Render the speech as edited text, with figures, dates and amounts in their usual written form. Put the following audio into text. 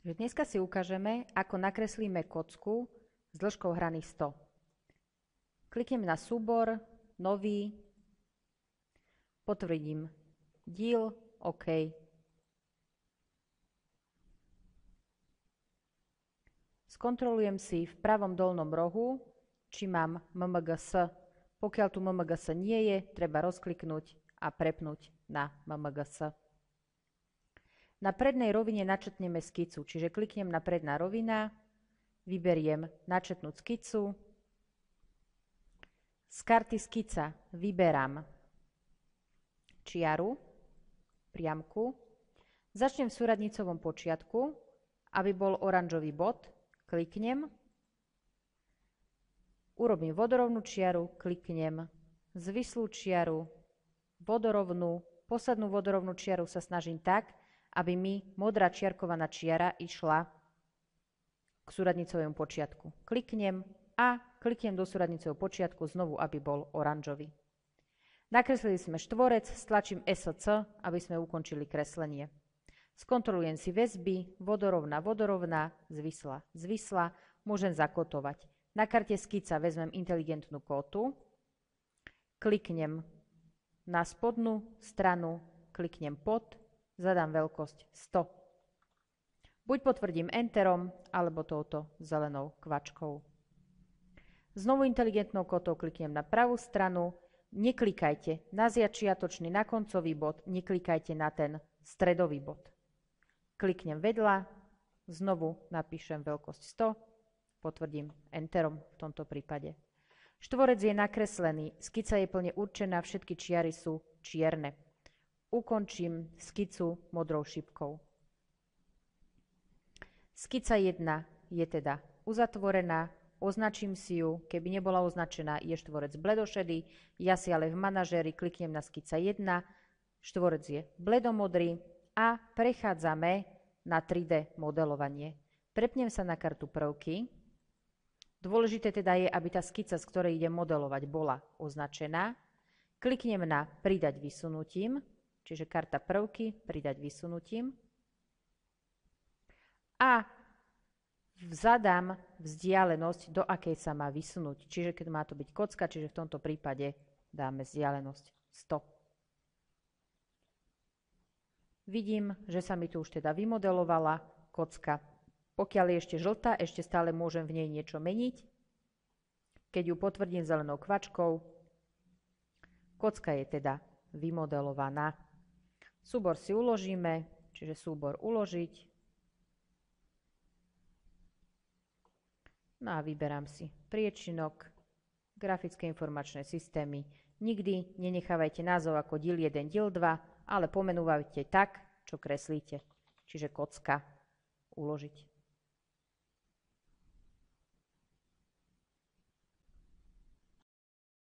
Dneska si ukážeme, ako nakreslíme kocku s dĺžkou hrany 100. Kliknem na súbor, nový, potvrdím díl, OK. Skontrolujem si v pravom dolnom rohu, či mám MMGS. Pokiaľ tu MMGS nie je, treba rozkliknúť a prepnúť na MMGS. Na prednej rovine načetneme skicu, čiže kliknem na predná rovina, vyberiem načetnúť skicu. Z karty skica vyberám čiaru, priamku. Začnem v súradnicovom počiatku, aby bol oranžový bod, kliknem. Urobím vodorovnú čiaru, kliknem. Zvislú čiaru, vodorovnú, poslednú vodorovnú čiaru sa snažím tak, aby mi modrá čiarkovaná čiara išla k súradnicovému počiatku. Kliknem a kliknem do súradnicového počiatku znovu, aby bol oranžový. Nakreslili sme štvorec, stlačím SC, aby sme ukončili kreslenie. Skontrolujem si väzby, vodorovná, vodorovná, zvisla, zvisla, môžem zakotovať. Na karte skica vezmem inteligentnú kótu, kliknem na spodnú stranu, kliknem pod, zadám veľkosť 100. Buď potvrdím Enterom, alebo touto zelenou kvačkou. Znovu inteligentnou kotou kliknem na pravú stranu, neklikajte na začiatočný, na koncový bod, neklikajte na ten stredový bod. Kliknem vedľa, znovu napíšem veľkosť 100, potvrdím Enterom v tomto prípade. Štvorec je nakreslený, skica je plne určená, všetky čiary sú čierne. Ukončím skicu modrou šipkou. Skica 1 je teda uzatvorená, označím si ju, keby nebola označená, je štvorec bledošedý, ja si ale v manažéri kliknem na skica 1, štvorec je bledomodrý a prechádzame na 3D modelovanie. Prepnem sa na kartu prvky. Dôležité teda je, aby tá skica, z ktorej idem modelovať, bola označená. Kliknem na pridať vysunutím, čiže karta prvky, pridať vysunutím. A zadám vzdialenosť, do akej sa má vysunúť. Čiže keď má to byť kocka, čiže v tomto prípade dáme vzdialenosť 100. Vidím, že sa mi tu už teda vymodelovala kocka. Pokiaľ je ešte žltá, ešte stále môžem v nej niečo meniť. Keď ju potvrdím zelenou kvačkou, kocka je teda vymodelovaná. Súbor si uložíme, čiže súbor uložiť. No a vyberám si priečinok, grafické informačné systémy. Nikdy nenechávajte názov ako diel 1, diel 2, ale pomenúvajte tak, čo kreslíte. Čiže kocka uložiť.